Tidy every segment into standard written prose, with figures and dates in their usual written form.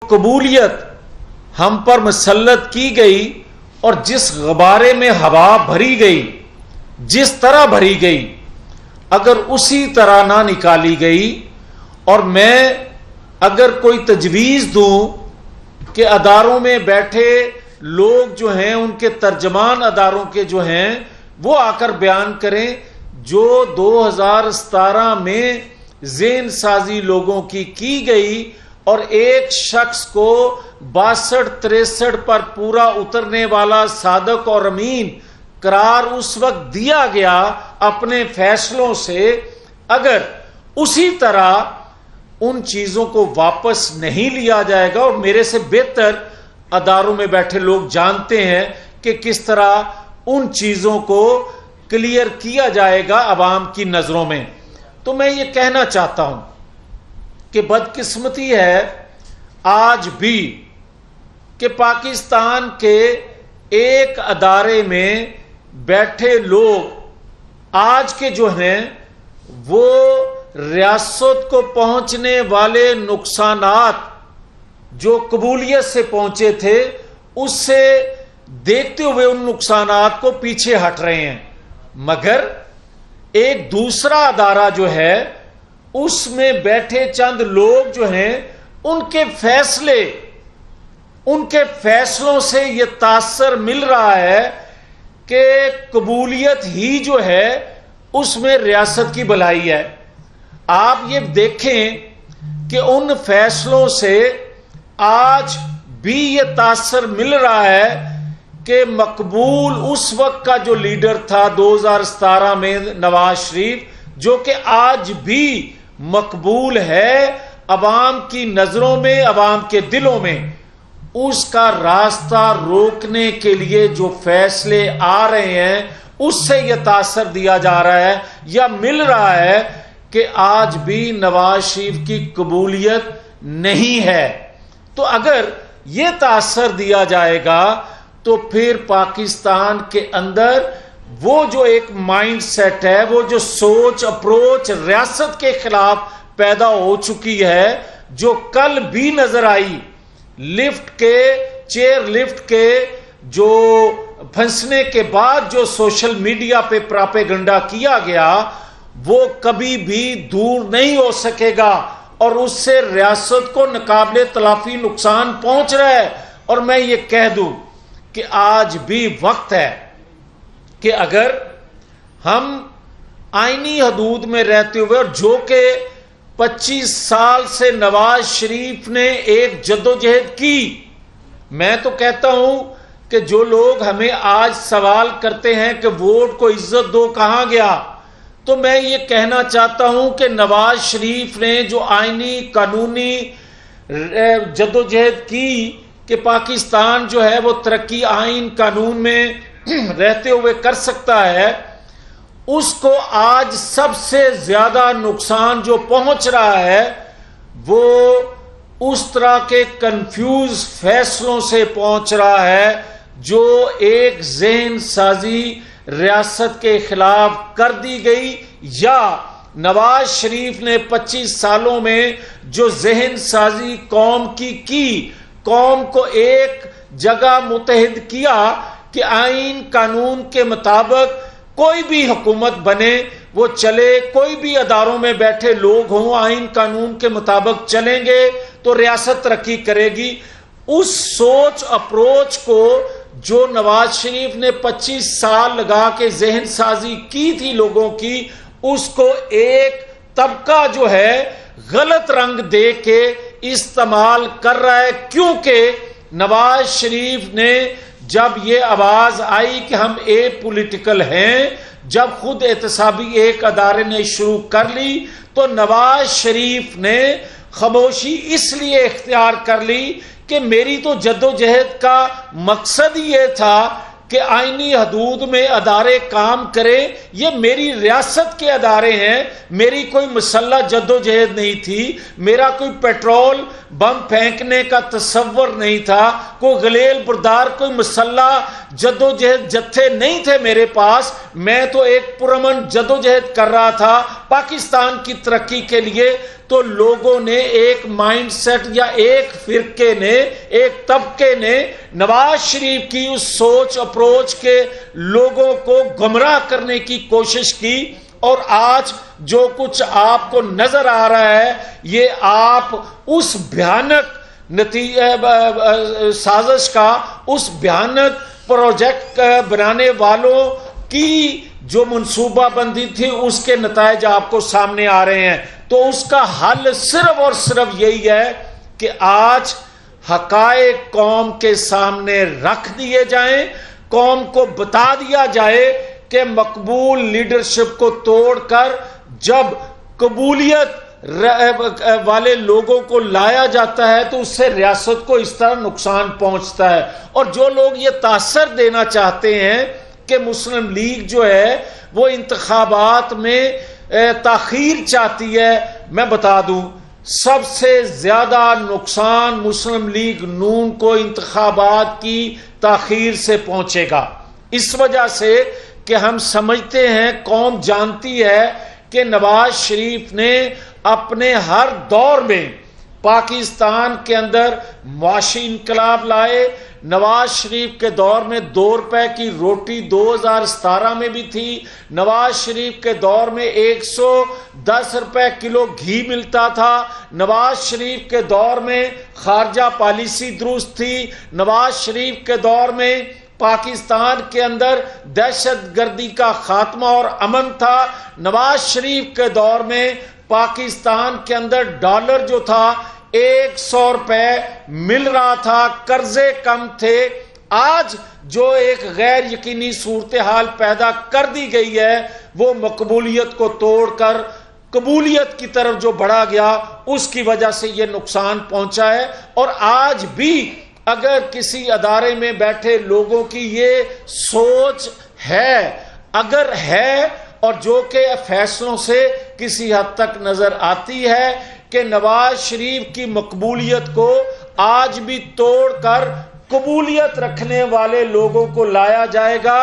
قبولیت ہم پر مسلط کی گئی اور جس غبارے میں ہوا بھری گئی، جس طرح بھری گئی، اگر اسی طرح نہ نکالی گئی اور میں اگر کوئی تجویز دوں کہ اداروں میں بیٹھے لوگ جو ہیں ان کے ترجمان اداروں کے جو ہیں وہ آ کر بیان کریں جو 2017 میں ذہن سازی لوگوں کی گئی اور ایک شخص کو 62-63 پر پورا اترنے والا صادق اور امین قرار اس وقت دیا گیا اپنے فیصلوں سے، اگر اسی طرح ان چیزوں کو واپس نہیں لیا جائے گا، اور میرے سے بہتر اداروں میں بیٹھے لوگ جانتے ہیں کہ کس طرح ان چیزوں کو کلیئر کیا جائے گا عوام کی نظروں میں، تو میں یہ کہنا چاہتا ہوں کہ بدقسمتی ہے آج بھی کہ پاکستان کے ایک ادارے میں بیٹھے لوگ آج کے جو ہیں وہ ریاست کو پہنچنے والے نقصانات جو قبولیت سے پہنچے تھے اس سے دیکھتے ہوئے ان نقصانات کو پیچھے ہٹ رہے ہیں، مگر ایک دوسرا ادارہ جو ہے اس میں بیٹھے چند لوگ جو ہیں ان کے فیصلوں سے یہ تاثر مل رہا ہے کہ قبولیت ہی جو ہے اس میں ریاست کی بھلائی ہے۔ آپ یہ دیکھیں کہ ان فیصلوں سے آج بھی یہ تاثر مل رہا ہے کہ مقبول اس وقت کا جو لیڈر تھا 2017 میں نواز شریف، جو کہ آج بھی مقبول ہے عوام کی نظروں میں، عوام کے دلوں میں، اس کا راستہ روکنے کے لیے جو فیصلے آ رہے ہیں اس سے یہ تاثر دیا جا رہا ہے یا مل رہا ہے کہ آج بھی نواز شریف کی قبولیت نہیں ہے۔ تو اگر یہ تاثر دیا جائے گا تو پھر پاکستان کے اندر وہ جو ایک مائنڈ سیٹ ہے، وہ جو سوچ اپروچ ریاست کے خلاف پیدا ہو چکی ہے، جو کل بھی نظر آئی چیئر لفٹ کے جو پھنسنے کے بعد جو سوشل میڈیا پہ پراپیگنڈا کیا گیا، وہ کبھی بھی دور نہیں ہو سکے گا اور اس سے ریاست کو ناقابل تلافی نقصان پہنچ رہا ہے۔ اور میں یہ کہہ دوں کہ آج بھی وقت ہے کہ اگر ہم آئینی حدود میں رہتے ہوئے، اور جو کہ 25 سال سے نواز شریف نے ایک جدوجہد کی، میں تو کہتا ہوں کہ جو لوگ ہمیں آج سوال کرتے ہیں کہ ووٹ کو عزت دو کہاں گیا، تو میں یہ کہنا چاہتا ہوں کہ نواز شریف نے جو آئینی قانونی جدوجہد کی کہ پاکستان جو ہے وہ ترقی آئین قانون میں رہتے ہوئے کر سکتا ہے، اس کو آج سب سے زیادہ نقصان جو پہنچ رہا ہے وہ اس طرح کے کنفیوز فیصلوں سے پہنچ رہا ہے جو ایک ذہن سازی ریاست کے خلاف کر دی گئی، یا نواز شریف نے 25 سالوں میں جو ذہن سازی قوم کی قوم کو ایک جگہ متحد کیا کہ آئین قانون کے مطابق کوئی بھی حکومت بنے وہ چلے، کوئی بھی اداروں میں بیٹھے لوگ ہوں آئین قانون کے مطابق چلیں گے تو ریاست ترقی کرے گی۔ اس سوچ اپروچ کو جو نواز شریف نے 25 سال لگا کے ذہن سازی کی تھی لوگوں کی، اس کو ایک طبقہ جو ہے غلط رنگ دے کے استعمال کر رہا ہے، کیونکہ نواز شریف نے جب یہ آواز آئی کہ ہم پولیٹیکل ہیں، جب خود احتسابی ایک ادارے نے شروع کر لی تو نواز شریف نے خاموشی اس لیے اختیار کر لی کہ میری تو جدوجہد کا مقصد ہی یہ تھا کہ آئینی حدود میں ادارے کام کرے، یہ میری ریاست کے ادارے ہیں، میری کوئی مسلح جدوجہد نہیں تھی، میرا کوئی پیٹرول بم پھینکنے کا تصور نہیں تھا، کوئی غلیل بردار کوئی مسلح جدوجہد جتھے نہیں تھے میرے پاس، میں تو ایک پرامن جدوجہد کر رہا تھا پاکستان کی ترقی کے لیے، تو لوگوں نے ایک مائنڈ سیٹ یا ایک فرقے نے، ایک طبقے نے نواز شریف کی اس سوچ اپروچ کے لوگوں کو گمراہ کرنے کی کوشش کی، اور آج جو کچھ آپ کو نظر آ رہا ہے یہ آپ اس بھیانک سازش کا، اس بھیانک پروجیکٹ بنانے والوں کی جو منصوبہ بندی تھی اس کے نتائج آپ کو سامنے آ رہے ہیں۔ تو اس کا حل صرف اور صرف یہی ہے کہ آج حقائق قوم کے سامنے رکھ دیے جائیں، قوم کو بتا دیا جائے کہ مقبول لیڈرشپ کو توڑ کر جب قبولیت والے لوگوں کو لایا جاتا ہے تو اس سے ریاست کو اس طرح نقصان پہنچتا ہے۔ اور جو لوگ یہ تاثر دینا چاہتے ہیں کہ مسلم لیگ جو ہے وہ انتخابات میں تاخیر چاہتی ہے، میں بتا دوں سب سے زیادہ نقصان مسلم لیگ نون کو انتخابات کی تاخیر سے پہنچے گا، اس وجہ سے کہ ہم سمجھتے ہیں، قوم جانتی ہے کہ نواز شریف نے اپنے ہر دور میں پاکستان کے اندر معاشی انقلاب لائے۔ نواز شریف کے دور میں 2 روپے کی روٹی 2017 میں بھی تھی، نواز شریف کے دور میں 110 روپے کلو گھی ملتا تھا، نواز شریف کے دور میں خارجہ پالیسی درست تھی، نواز شریف کے دور میں پاکستان کے اندر دہشت گردی کا خاتمہ اور امن تھا، نواز شریف کے دور میں پاکستان کے اندر ڈالر جو تھا 100 روپے مل رہا تھا، قرضے کم تھے۔ آج جو ایک غیر یقینی صورتحال پیدا کر دی گئی ہے وہ مقبولیت کو توڑ کر قبولیت کی طرف جو بڑھا گیا اس کی وجہ سے یہ نقصان پہنچا ہے۔ اور آج بھی اگر کسی ادارے میں بیٹھے لوگوں کی یہ سوچ ہے، اگر ہے، اور جو کہ فیصلوں سے کسی حد تک نظر آتی ہے کہ نواز شریف کی مقبولیت کو آج بھی توڑ کر قبولیت رکھنے والے لوگوں کو لایا جائے گا،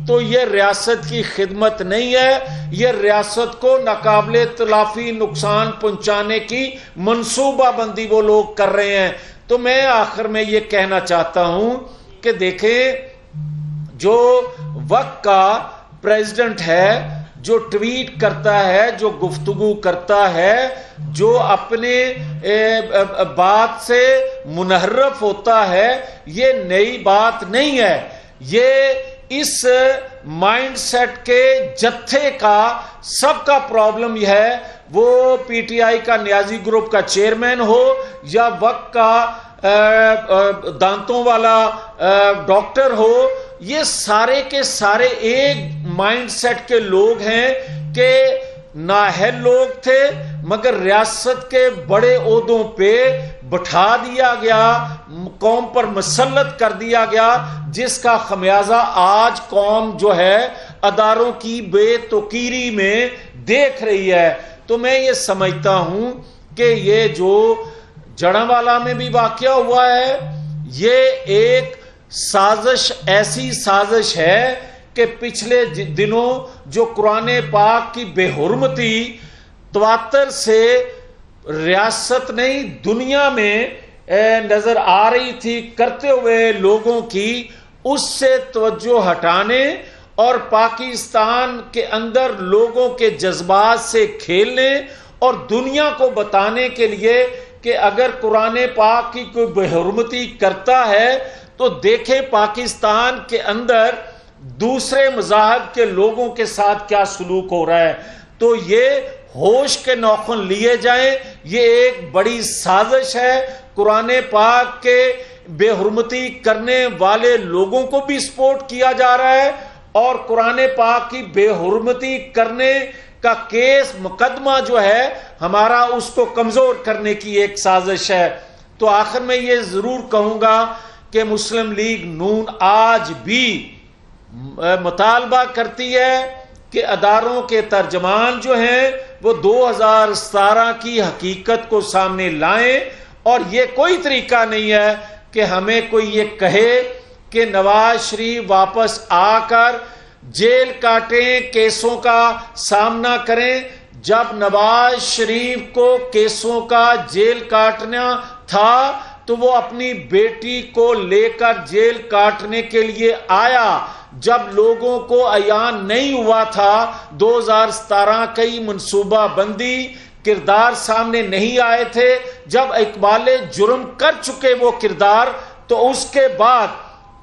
تو یہ ریاست کی خدمت نہیں ہے، یہ ریاست کو ناقابل تلافی نقصان پہنچانے کی منصوبہ بندی وہ لوگ کر رہے ہیں۔ تو میں آخر میں یہ کہنا چاہتا ہوں کہ دیکھیں، جو وقت کا پریزیڈنٹ ہے، جو ٹویٹ کرتا ہے، جو گفتگو کرتا ہے، جو اپنے بات سے منحرف ہوتا ہے، یہ نئی بات نہیں ہے، یہ اس مائنڈ سیٹ کے جتھے کا سب کا پرابلم یہ ہے، وہ پی ٹی آئی کا نیازی گروپ کا چیئرمین ہو یا وقت کا دانتوں والا ڈاکٹر ہو، یہ سارے کے سارے ایک مائنڈ سیٹ کے لوگ ہیں کہ نااہل لوگ تھے مگر ریاست کے بڑے عہدوں پہ بٹھا دیا گیا، قوم پر مسلط کر دیا گیا، جس کا خمیازہ آج قوم جو ہے اداروں کی بے توقیری میں دیکھ رہی ہے۔ تو میں یہ سمجھتا ہوں کہ یہ جو جڑاوالا میں بھی واقعہ ہوا ہے، یہ ایک سازش، ایسی سازش ہے کہ پچھلے دنوں جو قرآن پاک کی بے حرمتی تواتر سے ریاست نہیں دنیا میں نظر آ رہی تھی کرتے ہوئے لوگوں کی، اس سے توجہ ہٹانے اور پاکستان کے اندر لوگوں کے جذبات سے کھیلنے اور دنیا کو بتانے کے لیے کہ اگر قرآن پاک کی کوئی بے حرمتی کرتا ہے تو دیکھیں پاکستان کے اندر دوسرے مذاہب کے لوگوں کے ساتھ کیا سلوک ہو رہا ہے۔ تو یہ ہوش کے ناخن لیے جائیں، یہ ایک بڑی سازش ہے، قرآن پاک کے بے حرمتی کرنے والے لوگوں کو بھی سپورٹ کیا جا رہا ہے اور قرآن پاک کی بے حرمتی کرنے کا کیس مقدمہ جو ہے ہمارا اس کو کمزور کرنے کی ایک سازش ہے۔ تو آخر میں یہ ضرور کہوں گا کہ مسلم لیگ نون آج بھی مطالبہ کرتی ہے کہ اداروں کے ترجمان جو ہیں وہ 2017 کی حقیقت کو سامنے لائیں، اور یہ کوئی طریقہ نہیں ہے کہ ہمیں کوئی یہ کہے کہ نواز شریف واپس آ کر جیل کاٹیں، کیسوں کا سامنا کریں۔ جب نواز شریف کو کیسوں کا جیل کاٹنا تھا تو وہ اپنی بیٹی کو لے کر جیل کاٹنے کے لیے آیا۔ جب لوگوں کو عیان نہیں ہوا تھا 2017 کئی منصوبہ بندی کردار سامنے نہیں آئے تھے، جب اقبال جرم کر چکے وہ کردار، تو اس کے بعد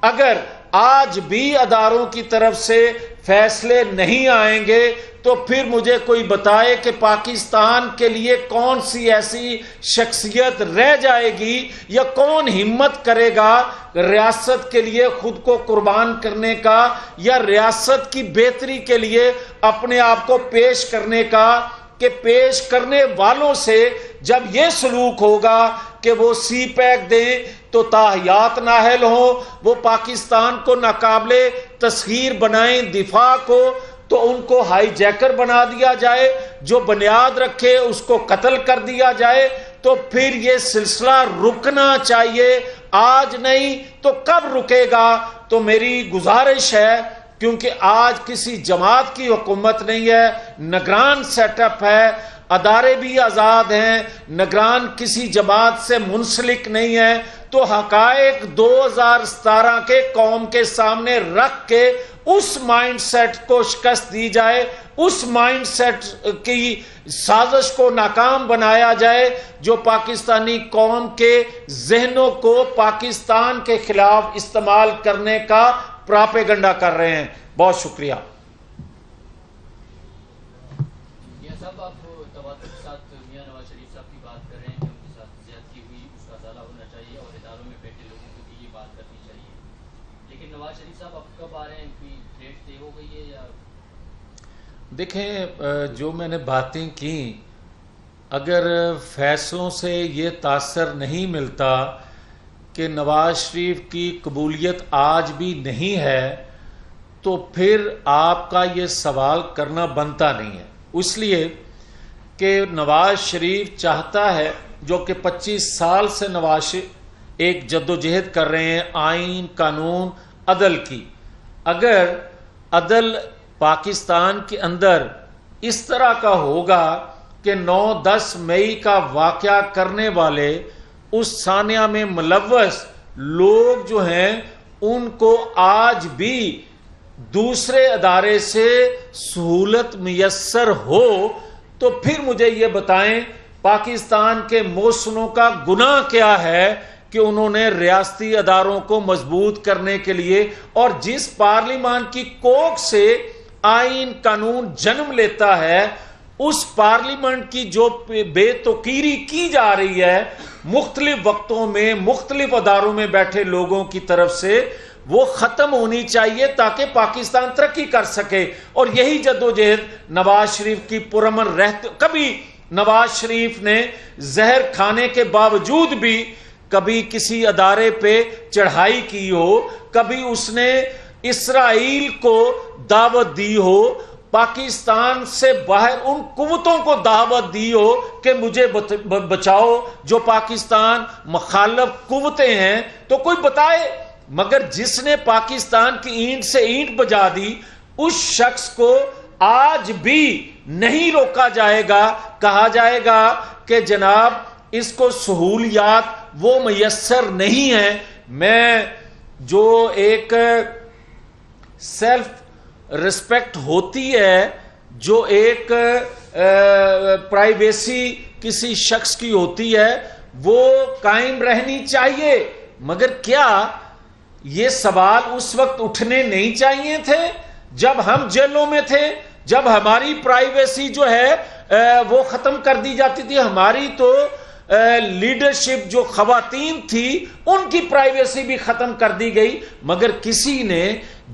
اگر آج بھی اداروں کی طرف سے فیصلے نہیں آئیں گے تو پھر مجھے کوئی بتائے کہ پاکستان کے لیے کون سی ایسی شخصیت رہ جائے گی یا کون ہمت کرے گا ریاست کے لیے خود کو قربان کرنے کا یا ریاست کی بہتری کے لیے اپنے آپ کو پیش کرنے کا، کہ پیش کرنے والوں سے جب یہ سلوک ہوگا کہ وہ سی پیک دیں تو تاحیات نااہل ہوں، وہ پاکستان کو ناقابل تسخیر بنائیں دفاع کو، تو ان کو ہائی جیکر بنا دیا جائے، جو بنیاد رکھے اس کو قتل کر دیا جائے، تو پھر یہ سلسلہ رکنا چاہیے، آج نہیں تو کب رکے گا؟ تو میری گزارش ہے، کیونکہ آج کسی جماعت کی حکومت نہیں ہے، نگران سیٹ اپ ہے، ادارے بھی آزاد ہیں، نگران کسی جماعت سے منسلک نہیں ہے، تو حقائق 2017 کے قوم کے سامنے رکھ کے اس مائنڈ سیٹ کو شکست دی جائے، اس مائنڈ سیٹ کی سازش کو ناکام بنایا جائے جو پاکستانی قوم کے ذہنوں کو پاکستان کے خلاف استعمال کرنے کا پراپیگنڈا کر رہے ہیں۔ بہت شکریہ۔ میاں صاحب، آپ تواتر کے ساتھ میاں نواز شریف صاحب کی بات کر رہے ہیں کہ ان کے ساتھ زیادتی ہوئی، اس کا ازالہ ہونا چاہیے اور اداروں میں بیٹھے لوگوں کو بھی یہ بات کرنی چاہیے، لیکن نواز شریف صاحب اب کب آ رہے ہیں؟ ان کی ڈیٹ طے ہو گئی ہے یا؟ دیکھیں، جو میں نے باتیں کی، اگر فیصلوں سے یہ تاثر نہیں ملتا کہ نواز شریف کی قبولیت آج بھی نہیں ہے تو پھر آپ کا یہ سوال کرنا بنتا نہیں ہے، اس لیے کہ نواز شریف چاہتا ہے، جو کہ 25 سال سے نواز شریف ایک جدوجہد کر رہے ہیں آئین، قانون، عدل کی۔ اگر عدل پاکستان کے اندر اس طرح کا ہوگا کہ 9-10 مئی کا واقعہ کرنے والے اس ثانیہ میں ملوث لوگ جو ہیں ان کو آج بھی دوسرے ادارے سے سہولت میسر ہو، تو پھر مجھے یہ بتائیں پاکستان کے محسنوں کا گناہ کیا ہے کہ انہوں نے ریاستی اداروں کو مضبوط کرنے کے لیے، اور جس پارلیمان کی کوکھ سے آئین قانون جنم لیتا ہے، اس پارلیمنٹ کی جو بے توقیری کی جا رہی ہے مختلف وقتوں میں مختلف اداروں میں بیٹھے لوگوں کی طرف سے، وہ ختم ہونی چاہیے تاکہ پاکستان ترقی کر سکے۔ اور یہی جدوجہد نواز شریف کی پرامن رہتے، کبھی نواز شریف نے زہر کھانے کے باوجود بھی کبھی کسی ادارے پہ چڑھائی کی ہو، کبھی اس نے اسرائیل کو دعوت دی ہو، پاکستان سے باہر ان قوتوں کو دعوت دی ہو کہ مجھے بچاؤ جو پاکستان مخالف قوتیں ہیں، تو کوئی بتائے۔ مگر جس نے پاکستان کی اینٹ سے اینٹ بجا دی، اس شخص کو آج بھی نہیں روکا جائے گا، کہا جائے گا کہ جناب اس کو سہولیات وہ میسر نہیں ہیں۔ میں جو ایک سیلف رسپیکٹ ہوتی ہے، جو ایک پرائیویسی کسی شخص کی ہوتی ہے، وہ قائم رہنی چاہیے۔ مگر کیا یہ سوال اس وقت اٹھنے نہیں چاہیے تھے جب ہم جیلوں میں تھے، جب ہماری پرائیویسی جو ہے وہ ختم کر دی جاتی تھی؟ ہماری تو لیڈرشپ جو خواتین تھی ان کی پرائیویسی بھی ختم کر دی گئی، مگر کسی نے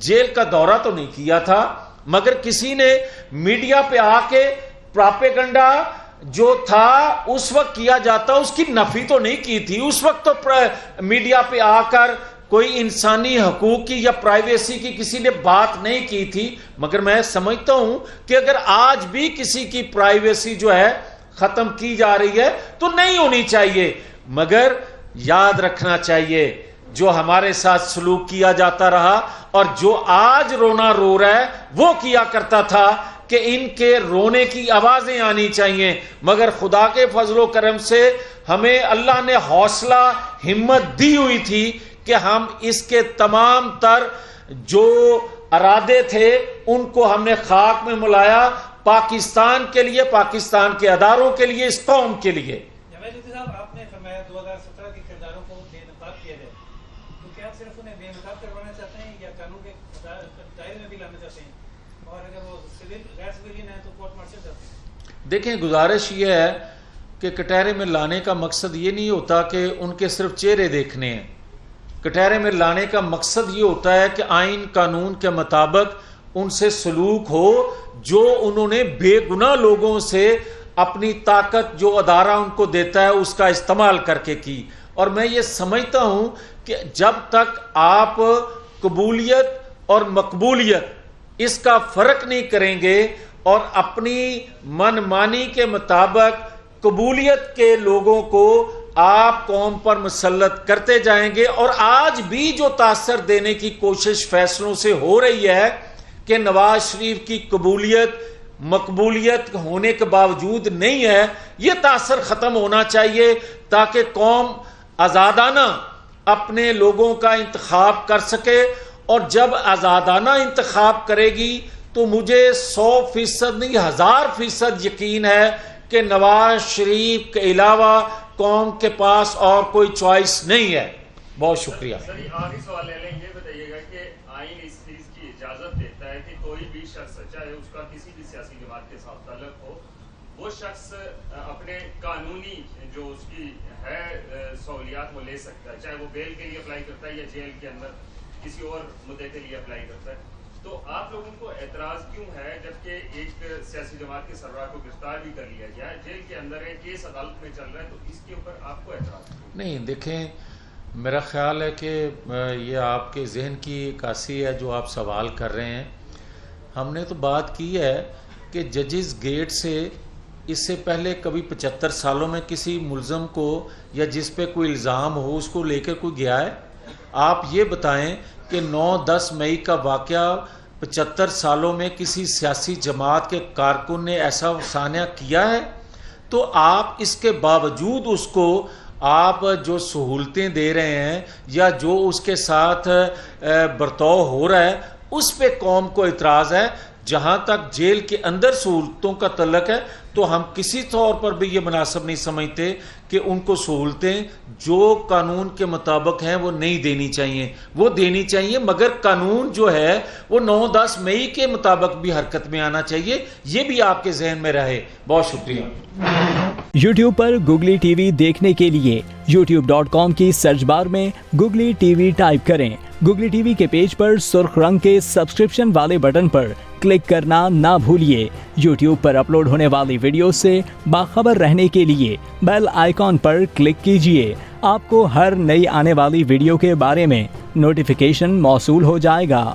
جیل کا دورہ تو نہیں کیا تھا، مگر کسی نے میڈیا پہ آ کے پراپیگنڈا جو تھا اس وقت کیا جاتا اس کی نفی تو نہیں کی تھی۔ اس وقت تو میڈیا پہ آ کر کوئی انسانی حقوق کی یا پرائیویسی کی کسی نے بات نہیں کی تھی۔ مگر میں سمجھتا ہوں کہ اگر آج بھی کسی کی پرائیویسی جو ہے ختم کی جا رہی ہے تو نہیں ہونی چاہیے، مگر یاد رکھنا چاہیے جو ہمارے ساتھ سلوک کیا جاتا رہا اور جو آج رونا رو رہا ہے وہ کیا کرتا تھا کہ ان کے رونے کی آوازیں آنی چاہیے. مگر خدا کے فضل و کرم سے ہمیں اللہ نے حوصلہ ہمت دی ہوئی تھی کہ ہم اس کے تمام تر جو ارادے تھے ان کو ہم نے خاک میں ملایا، پاکستان کے لیے، پاکستان کے اداروں کے لیے، اس قوم کے لیے. جاوید صاحب، آپ نے فرمایا 2017 کے کرداروں کو بے نقاب کیا جائے، تو کیا آپ صرف انہیں بے نقاب کروانا چاہتے ہیں یا قانون کے دائرے میں بھی لانا چاہتے ہیں، اور اگر وہ غیر سویلین ہیں تو کورٹ مارشل چاہتے ہیں؟ دیکھیں، گزارش یہ ہے کہ کٹہرے میں لانے کا مقصد یہ نہیں ہوتا کہ ان کے صرف چہرے دیکھنے ہیں. کٹہرے میں لانے کا مقصد یہ ہوتا ہے کہ آئین قانون کے مطابق ان سے سلوک ہو جو انہوں نے بے گناہ لوگوں سے اپنی طاقت جو ادارہ ان کو دیتا ہے اس کا استعمال کر کے کی. اور میں یہ سمجھتا ہوں کہ جب تک آپ قبولیت اور مقبولیت اس کا فرق نہیں کریں گے اور اپنی من مانی کے مطابق قبولیت کے لوگوں کو آپ قوم پر مسلط کرتے جائیں گے، اور آج بھی جو تاثر دینے کی کوشش فیصلوں سے ہو رہی ہے کہ نواز شریف کی قبولیت مقبولیت ہونے کے باوجود نہیں ہے، یہ تاثر ختم ہونا چاہیے تاکہ قوم آزادانہ اپنے لوگوں کا انتخاب کر سکے. اور جب آزادانہ انتخاب کرے گی تو مجھے 100% نہیں 1000% یقین ہے کہ نواز شریف کے علاوہ قوم کے پاس اور کوئی چوائس نہیں ہے. بہت شکریہ. سر آخری سوال لے لیں، یہ بتائیے گا کہ آئین اس چیز کی اجازت دیتا ہے کہ کوئی بھی شخص چاہے اس کا کسی بھی سیاسی جماعت کے ساتھ تعلق ہو، وہ شخص اپنے قانونی جو اس کی ہے سہولیات وہ لے سکتا ہے، چاہے وہ بیل کے لیے اپلائی کرتا ہے یا جیل کے اندر کسی اور مدعے کے لیے اپلائی کرتا ہے. تو آپ لوگوں کو اعتراض کیوں ہے جبکہ ایک سیاسی جماعت کے سربراہ کو گرفتار بھی کر لیا گیا ہے، جیل کے اندر ہے، کیس عدالت میں چل رہا ہے، تو اس کے اوپر آپ کو اعتراض کیوں؟ نہیں، دیکھیں، میرا خیال ہے کہ یہ آپ کے ذہن کی عکاسی ہے جو آپ سوال کر رہے ہیں. ہم نے تو بات کی ہے کہ ججز گیٹ سے اس سے پہلے کبھی 75 سالوں میں کسی ملزم کو یا جس پہ کوئی الزام ہو اس کو لے کر کوئی گیا ہے؟ آپ یہ بتائیں کہ 9-10 مئی کا واقعہ 75 سالوں میں کسی سیاسی جماعت کے کارکن نے ایسا سانحہ کیا ہے؟ تو آپ اس کے باوجود اس کو آپ جو سہولتیں دے رہے ہیں یا جو اس کے ساتھ برتاؤ ہو رہا ہے اس پہ قوم کو اعتراض ہے. جہاں تک جیل کے اندر سہولتوں کا تعلق ہے تو ہم کسی طور پر بھی یہ مناسب نہیں سمجھتے کہ ان کو سہولتیں جو قانون کے مطابق ہیں وہ نہیں دینی چاہیے، وہ دینی چاہیے، مگر قانون جو ہے وہ 9-10 مئی کے مطابق بھی حرکت میں آنا چاہیے. یہ بھی آپ کے ذہن میں رہے. بہت شکریہ. یوٹیوب پر گوگلی ٹی وی دیکھنے کے لیے youtube.com کی سرچ بار میں گوگلی ٹی وی ٹائپ کریں. گوگلی ٹی وی کے پیج پر سرخ رنگ کے سبسکرپشن والے بٹن پر کلک کرنا نہ بھولیے. یوٹیوب پر اپلوڈ ہونے والی ویڈیو سے باخبر رہنے کے لیے بیل آئیکن پر کلک کیجیے. آپ کو ہر نئی آنے والی ویڈیو کے بارے میں نوٹیفیکیشن موصول ہو جائے گا.